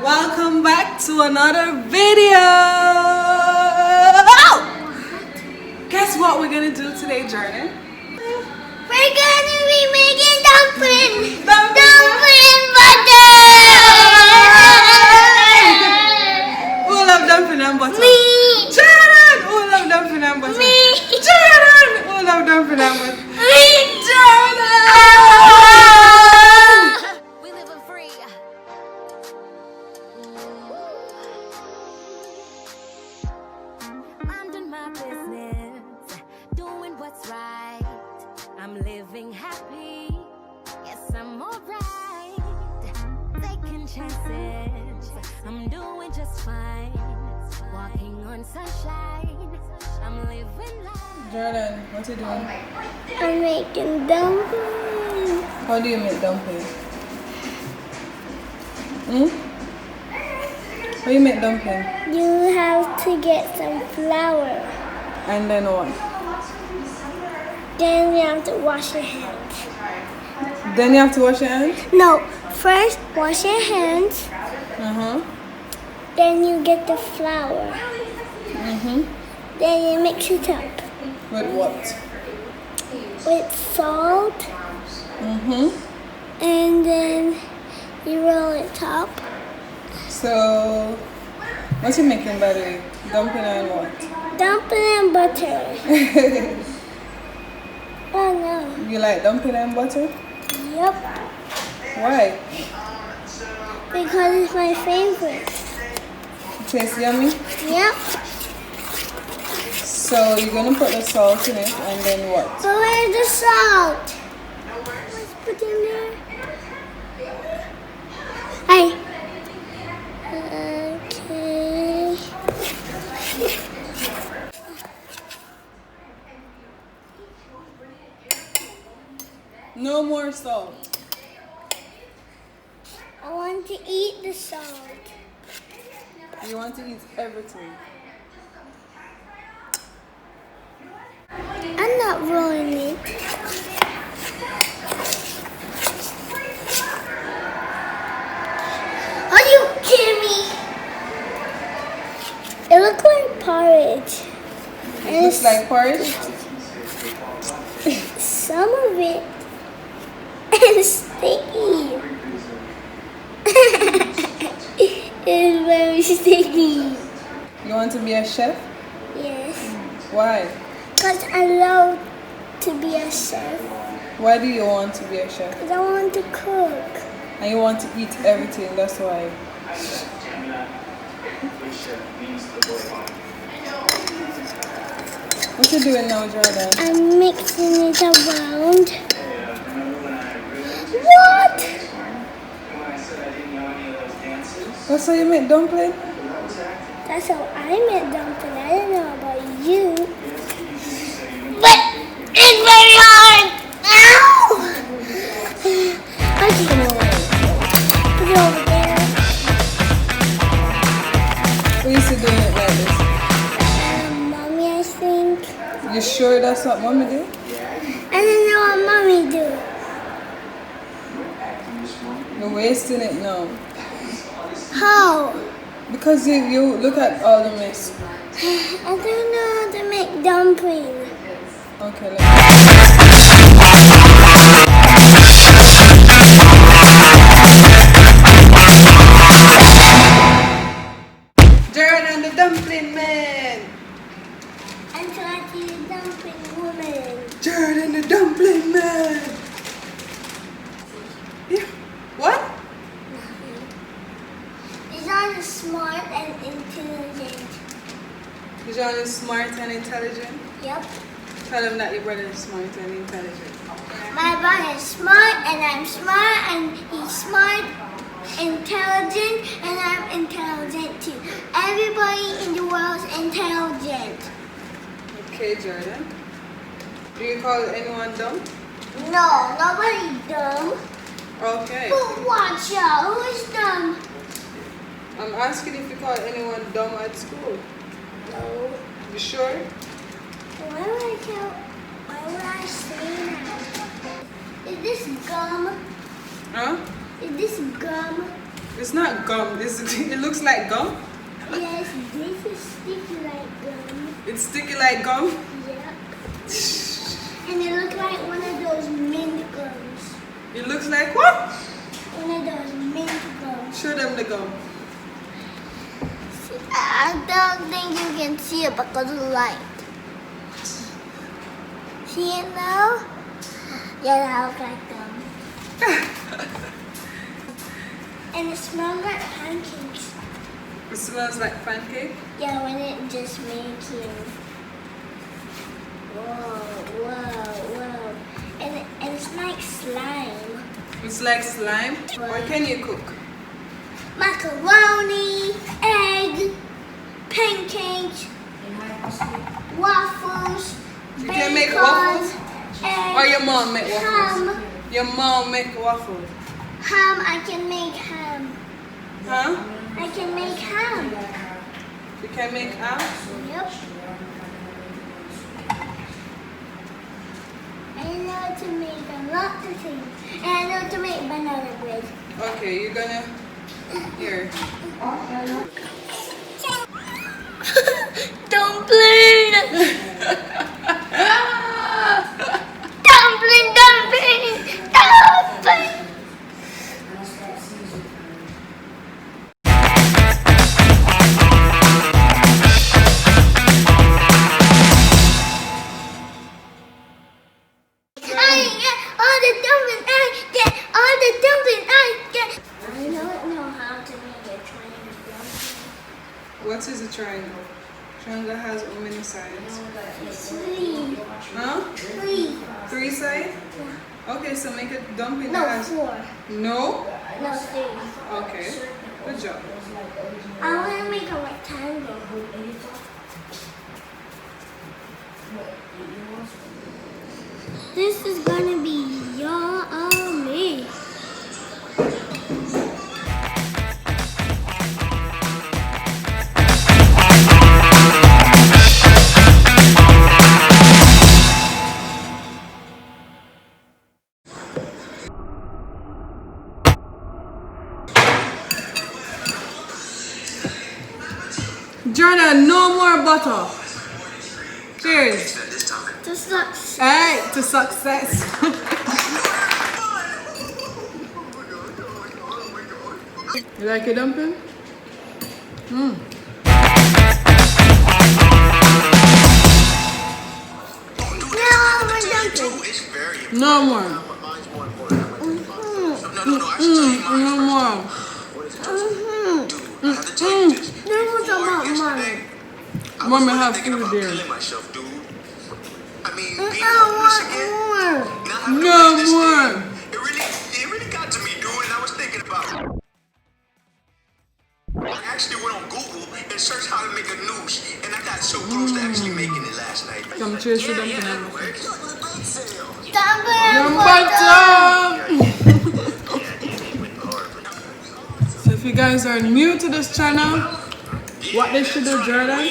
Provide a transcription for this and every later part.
Welcome back to another video. Guess what we're gonna do today, Jordan? We're gonna be making dumplings. Dumpling butter. Who love dumpling and butter? Me. Jordan. Who love dumpling and butter? Me. Jordan. Who love dumpling and butter? Me. Jordan. We living free. Minding my business, doing what's right. I'm living happy. Yes, I'm alright. Taking chances. I'm doing just fine. Walking on sunshine. I'm living life. Jordan, what you doing? I'm making dumplings. How do you make dumplings? How do you make dumplings? You have to get some flour. And then what? Then you have to wash your hands. Then you have to wash your hands? No, first wash your hands. Then you get the flour. Then you mix it up With what? with salt. And then you roll it up. So, what you making by the way? Dumpling and what? Dumpling and butter. Oh no. You like dumpling and butter? Yep. Why? Because it's my favorite. It tastes yummy? Yep. So, you're gonna put the salt in it and then what? But where's the salt? Let's put in there. Hey. Okay. No more salt. I want to eat the salt. You want to eat everything. I'm not rolling it. Are you kidding me? It looks like porridge. It looks like porridge. Some of it is sticky. It's very sticky. You want to be a chef? Yes. Why? Because I love to be a chef. Why do you want to be a chef? Because I want to cook. And you want to eat everything, that's why. What you doing now, Jordan? I'm mixing it around. What? That's how you make dumpling? That's how I made dumpling. I don't know about you. But it's very hard. Ow! Okay. Put it over there. We used to do it like this. Mommy, I think. You sure that's what mommy did? I don't know what mommy do. You're wasting it now. How? Because you look at all the mess. I don't know how to make dumplings. Okay, let's Jordan the dumpling man! I'm trying to be a dumpling woman. Jordan the dumpling man! Yeah. What? These are smart and intelligent. John is smart and intelligent. Yep. Tell him that your brother is smart and intelligent. My brother is smart and I'm smart and he's smart, intelligent, and I'm intelligent too. Everybody in the world is intelligent. Okay, Jordan. Do you call anyone dumb? No, nobody dumb. Okay. But watch out, who is dumb? I'm asking if you call anyone dumb at school. No. You sure? Why would I say that? Is this gum? Huh? Is this gum? It's not gum. It looks like gum. Yes, this is sticky like gum. It's sticky like gum. Yep. And it looks like one of those mint gums. It looks like what? One of those mint gums. Show them the gum. I don't think you can see it because of the light. See it now? Yeah, that looks like gum. And it smells like pancakes. It smells like pancake. Yeah, when it just makes you. Whoa. And it's like slime. It's like slime. What can you cook? Macaroni, egg, pancakes, waffles. You can make bacon, waffles? egg, Or your mom make waffles? ham. Your mom make waffles. Ham, I can make ham. Huh? I can make ham. You can make ham? Yep. I know to make a lot of things. And I know to make banana bread. Okay, you're gonna. Here. Dumpling! Dumpling! What is a triangle? Triangle has how many sides? 3. Huh? 3. 3 sides? Yeah. Okay, so make a dumpling No, that has. 4. No? No, 3. Okay. Good job. I want to make a rectangle. This is gonna be yummy. Jordan, no more butter. Cheers. To success. Hey, to success. You like your dumpling? Mm. No more. No more. This was about money. Mommy have food there. I want more. No more. It really got to me, dude, and I was thinking about it. I actually went on Google and searched how to make a noose, and I got so close to actually making it last night. Come cheers to dumpling. So if you guys are new to this channel, what they should do, Jordan?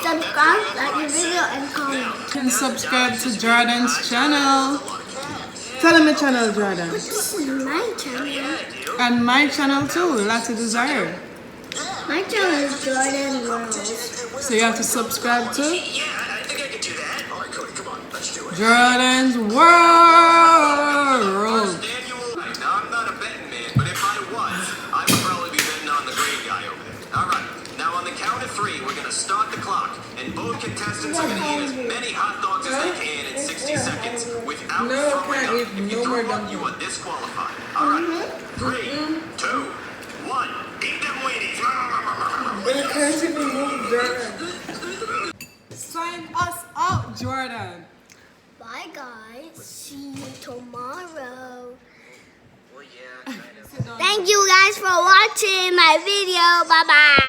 Subscribe, like the video, and comment. And subscribe to Jordan's channel. Tell him your channel, Jordan. This is my channel. And my channel too, Lattydesire. My channel is Jordan World. So you have to subscribe to Yeah, I think I can do that. All right, Cody, come on, let's do it. Jordan's World. Now, I'm not a betting man, but if I was, I would probably be betting on the green guy over there. All right, now on the count of 3, we're going to start the clock, and both contestants are going to eat as many hot dogs as they can in 60 seconds without throwing up. If you throw up, you are disqualified. All right, 3, 2, 1, eat them Wheaties. Sign us out, Jordan. Bye, guys. See you tomorrow. Well, yeah, kind of. Thank you guys for watching my video. Bye-bye.